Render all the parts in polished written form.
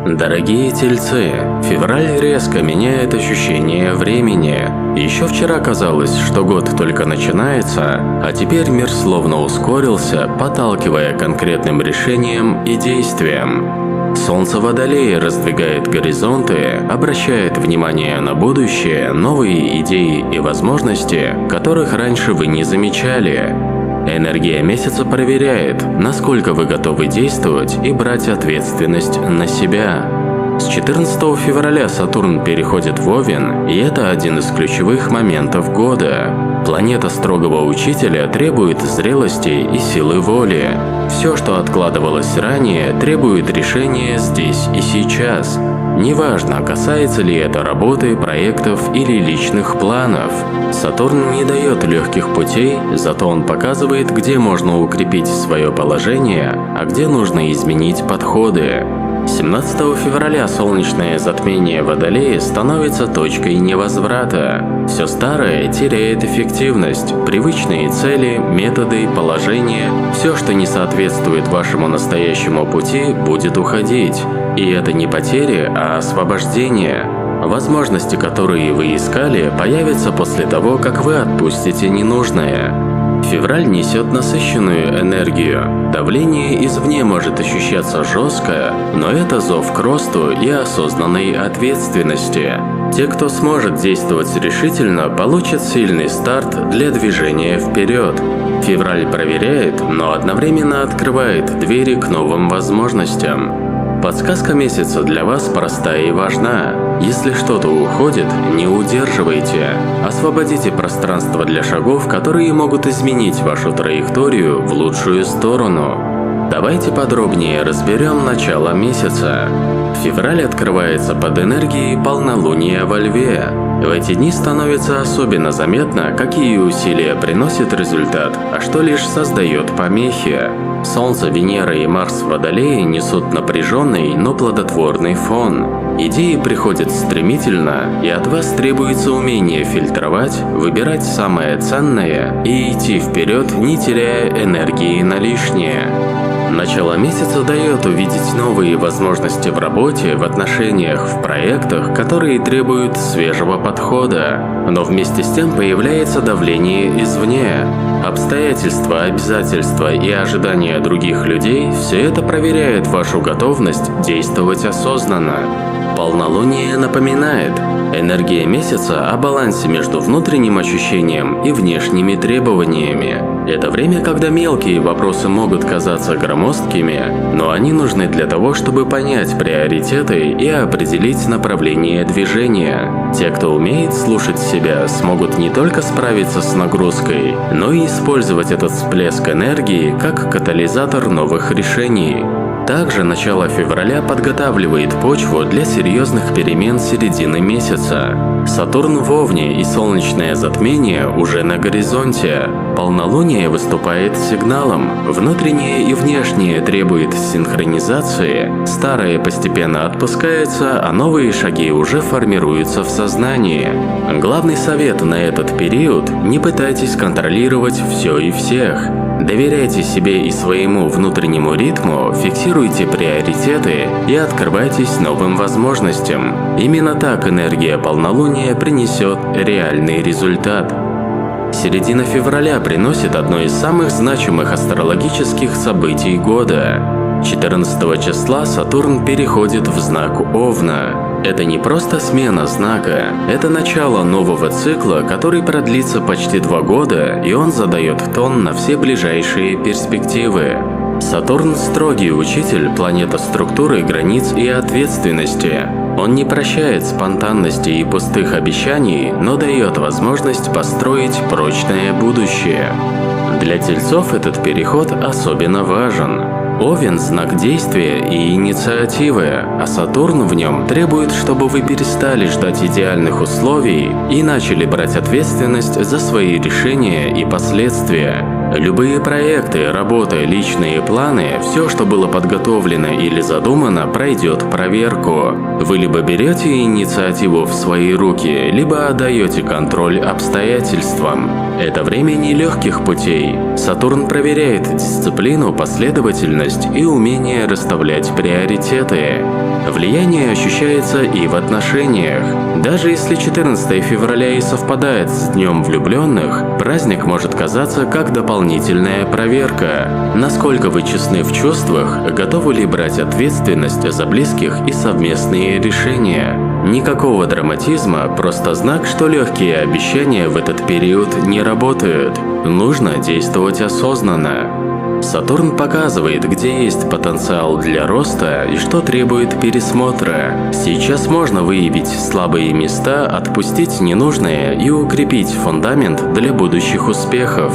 Дорогие тельцы, февраль резко меняет ощущение времени. Еще вчера казалось, что год только начинается, а теперь мир словно ускорился, подталкивая к конкретным решениям и действиям. Солнце Водолея раздвигает горизонты, обращает внимание на будущее, новые идеи и возможности, которых раньше вы не замечали. Энергия месяца проверяет, насколько вы готовы действовать и брать ответственность на себя. С 14 февраля Сатурн переходит в Овен, и это один из ключевых моментов года. Планета строгого учителя требует зрелости и силы воли. Все, что откладывалось ранее, требует решения здесь и сейчас. Неважно, касается ли это работы, проектов или личных планов. Сатурн не дает легких путей, зато он показывает, где можно укрепить свое положение, а где нужно изменить подходы. 17 февраля солнечное затмение Водолея становится точкой невозврата. Все старое теряет эффективность, привычные цели, методы, положения, все, что не соответствует вашему настоящему пути, будет уходить. И это не потери, а освобождение. Возможности, которые вы искали, появятся после того, как вы отпустите ненужное. Февраль несет насыщенную энергию. Давление извне может ощущаться жестко, но это зов к росту и осознанной ответственности. Те, кто сможет действовать решительно, получат сильный старт для движения вперед. Февраль проверяет, но одновременно открывает двери к новым возможностям. Подсказка месяца для вас проста и важна. Если что-то уходит, не удерживайте. Освободите пространство для шагов, которые могут изменить вашу траекторию в лучшую сторону. Давайте подробнее разберем начало месяца. Февраль открывается под энергией полнолуния во Льве. В эти дни становится особенно заметно, какие усилия приносят результат, а что лишь создает помехи. Солнце, Венера и Марс в Водолее несут напряженный, но плодотворный фон. Идеи приходят стремительно, и от вас требуется умение фильтровать, выбирать самое ценное и идти вперед, не теряя энергии на лишнее. Начало месяца дает увидеть новые возможности в работе, в отношениях, в проектах, которые требуют свежего подхода. Но вместе с тем появляется давление извне. Обстоятельства, обязательства и ожидания других людей – все это проверяет вашу готовность действовать осознанно. Полнолуние напоминает, энергия месяца о балансе между внутренним ощущением и внешними требованиями. Это время, когда мелкие вопросы могут казаться громоздкими, но они нужны для того, чтобы понять приоритеты и определить направление движения. Те, кто умеет слушать себя, смогут не только справиться с нагрузкой, но и использовать этот всплеск энергии как катализатор новых решений. Также начало февраля подготавливает почву для серьезных перемен середины месяца. Сатурн в Овне и солнечное затмение уже на горизонте. Полнолуние выступает сигналом. Внутреннее и внешнее требует синхронизации. Старое постепенно отпускается, а новые шаги уже формируются в сознании. Главный совет на этот период – не пытайтесь контролировать все и всех. Доверяйте себе и своему внутреннему ритму, фиксируйте приоритеты и открывайтесь новым возможностям. Именно так энергия полнолуния принесет реальный результат. Середина февраля приносит одно из самых значимых астрологических событий года. 14 числа Сатурн переходит в знак Овна. Это не просто смена знака, это начало нового цикла, который продлится почти 2 года, и он задает тон на все ближайшие перспективы. Сатурн – строгий учитель, планета структуры, границ и ответственности. Он не прощает спонтанности и пустых обещаний, но дает возможность построить прочное будущее. Для тельцов этот переход особенно важен. Овен – знак действия и инициативы, а Сатурн в нем требует, чтобы вы перестали ждать идеальных условий и начали брать ответственность за свои решения и последствия. Любые проекты, работы, личные планы, все, что было подготовлено или задумано, пройдет проверку. Вы либо берете инициативу в свои руки, либо отдаете контроль обстоятельствам. Это время нелегких путей. Сатурн проверяет дисциплину, последовательность и умение расставлять приоритеты. Влияние ощущается и в отношениях. Даже если 14 февраля и совпадает с Днем влюбленных, праздник может казаться как дополнительная проверка. Насколько вы честны в чувствах, готовы ли брать ответственность за близких и совместные решения. Никакого драматизма, просто знак, что легкие обещания в этот период не работают. Нужно действовать осознанно. Сатурн показывает, где есть потенциал для роста и что требует пересмотра. Сейчас можно выявить слабые места, отпустить ненужное и укрепить фундамент для будущих успехов.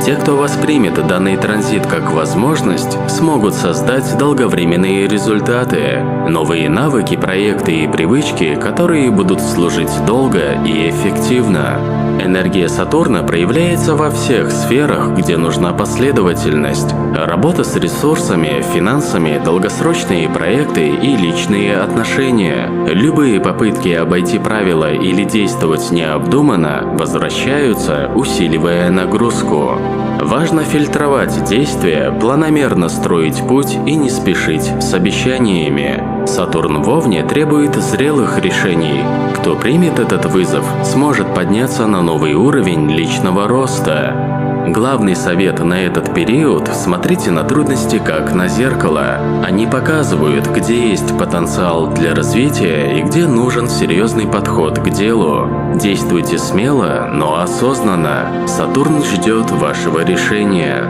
Те, кто воспримет данный транзит как возможность, смогут создать долговременные результаты, новые навыки, проекты и привычки, которые будут служить долго и эффективно. Энергия Сатурна проявляется во всех сферах, где нужна последовательность. Работа с ресурсами, финансами, долгосрочные проекты и личные отношения. Любые попытки обойти правила или действовать необдуманно возвращаются, усиливая нагрузку. Важно фильтровать действия, планомерно строить путь и не спешить с обещаниями. Сатурн в Овне требует зрелых решений. Кто примет этот вызов, сможет подняться на новый уровень личного роста. Главный совет на этот период – смотрите на трудности как на зеркало. Они показывают, где есть потенциал для развития и где нужен серьезный подход к делу. Действуйте смело, но осознанно. Сатурн ждет вашего решения.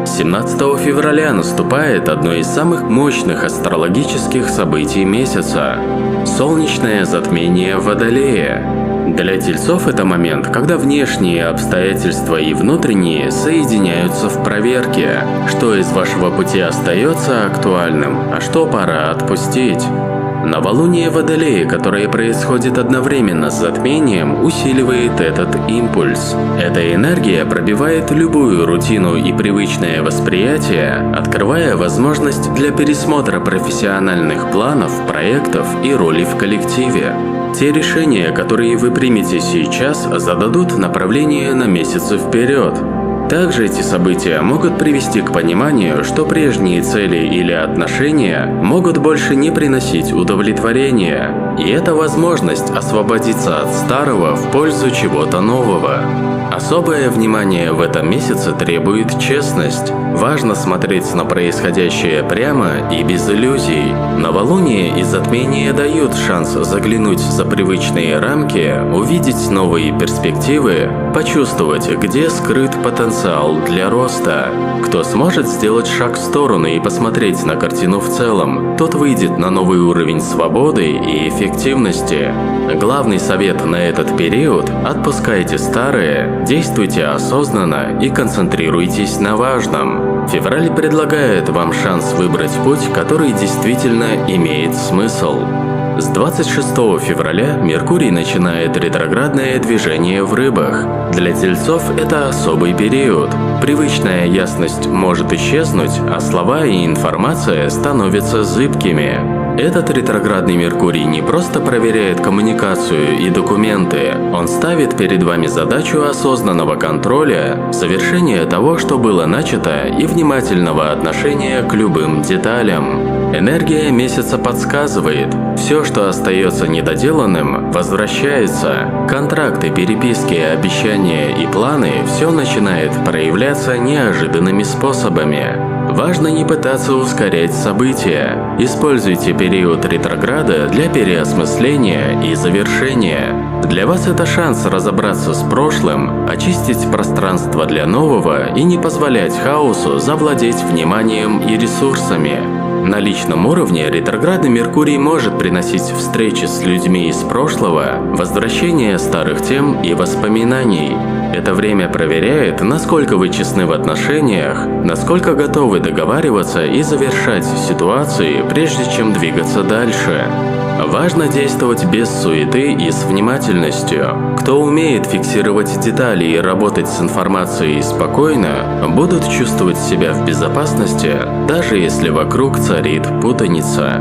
17 февраля наступает одно из самых мощных астрологических событий месяца – солнечное затмение Водолея. Для тельцов это момент, когда внешние обстоятельства и внутренние соединяются в проверке, что из вашего пути остается актуальным, а что пора отпустить. Новолуние Водолея, которое происходит одновременно с затмением, усиливает этот импульс. Эта энергия пробивает любую рутину и привычное восприятие, открывая возможность для пересмотра профессиональных планов, проектов и роли в коллективе. Те решения, которые вы примете сейчас, зададут направление на месяцы вперед. Также эти события могут привести к пониманию, что прежние цели или отношения могут больше не приносить удовлетворения, и это возможность освободиться от старого в пользу чего-то нового. Особое внимание в этом месяце требует честность. Важно смотреть на происходящее прямо и без иллюзий. Новолуние и затмение дают шанс заглянуть за привычные рамки, увидеть новые перспективы, почувствовать, где скрыт потенциал для роста. Кто сможет сделать шаг в сторону и посмотреть на картину в целом, тот выйдет на новый уровень свободы и эффективности. Главный совет на этот период – отпускайте старое, действуйте осознанно и концентрируйтесь на важном. Февраль предлагает вам шанс выбрать путь, который действительно имеет смысл. С 26 февраля Меркурий начинает ретроградное движение в Рыбах. Для тельцов это особый период. Привычная ясность может исчезнуть, а слова и информация становятся зыбкими. Этот ретроградный Меркурий не просто проверяет коммуникацию и документы, он ставит перед вами задачу осознанного контроля, совершения того, что было начато, и внимательного отношения к любым деталям. Энергия месяца подсказывает, все, что остается недоделанным, возвращается. Контракты, переписки, обещания и планы – все начинает проявляться неожиданными способами. Важно не пытаться ускорять события. Используйте период ретрограда для переосмысления и завершения. Для вас это шанс разобраться с прошлым, очистить пространство для нового и не позволять хаосу завладеть вниманием и ресурсами. На личном уровне ретроградный Меркурий может приносить встречи с людьми из прошлого, возвращение старых тем и воспоминаний. Это время проверяет, насколько вы честны в отношениях, насколько готовы договариваться и завершать ситуации, прежде чем двигаться дальше. Важно действовать без суеты и с внимательностью. Кто умеет фиксировать детали и работать с информацией спокойно, будут чувствовать себя в безопасности, даже если вокруг царит путаница.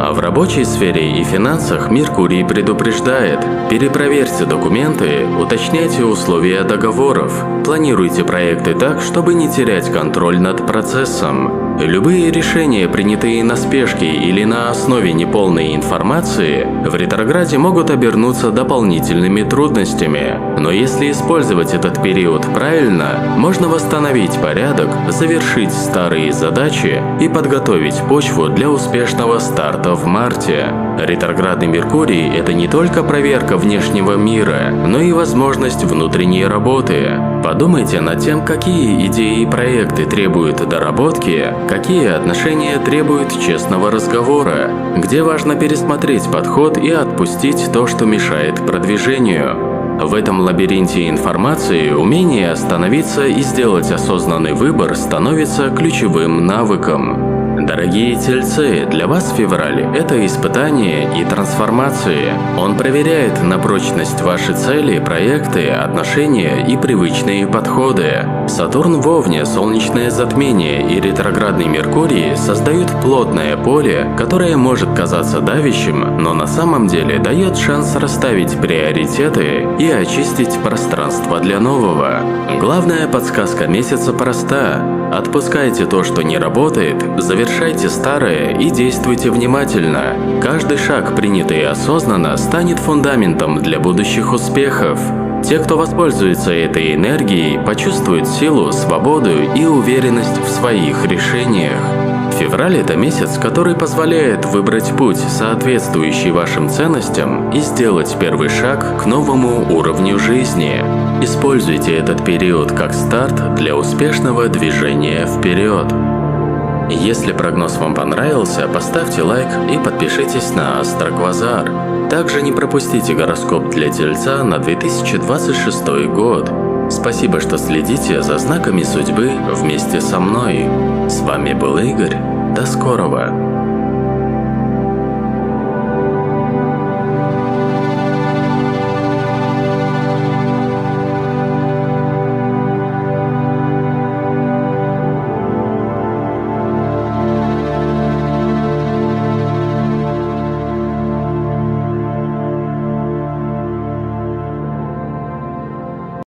А в рабочей сфере и финансах Меркурий предупреждает: перепроверьте документы, уточняйте условия договоров, планируйте проекты так, чтобы не терять контроль над процессом. Любые решения, принятые на спешке или на основе неполной информации, в ретрограде могут обернуться дополнительными трудностями. Но если использовать этот период правильно, можно восстановить порядок, завершить старые задачи и подготовить почву для успешного старта в марте. Ретроградный Меркурий – это не только проверка внешнего мира, но и возможность внутренней работы. Подумайте над тем, какие идеи и проекты требуют доработки, какие отношения требуют честного разговора, где важно пересмотреть подход и отпустить то, что мешает продвижению. В этом лабиринте информации умение остановиться и сделать осознанный выбор становится ключевым навыком. Дорогие тельцы, для вас февраль – это испытание и трансформации. Он проверяет на прочность ваши цели, проекты, отношения и привычные подходы. Сатурн в Овне, солнечное затмение и ретроградный Меркурий создают плотное поле, которое может казаться давящим, но на самом деле дает шанс расставить приоритеты и очистить пространство для нового. Главная подсказка месяца проста. Отпускайте то, что не работает, завершайте старое и действуйте внимательно. Каждый шаг, принятый осознанно, станет фундаментом для будущих успехов. Те, кто воспользуется этой энергией, почувствуют силу, свободу и уверенность в своих решениях. Февраль – это месяц, который позволяет выбрать путь, соответствующий вашим ценностям, и сделать первый шаг к новому уровню жизни. Используйте этот период как старт для успешного движения вперед. Если прогноз вам понравился, поставьте лайк и подпишитесь на Астроквазар. Также не пропустите гороскоп для Тельца на 2026 год. Спасибо, что следите за знаками судьбы вместе со мной. С вами был Игорь. До скорого!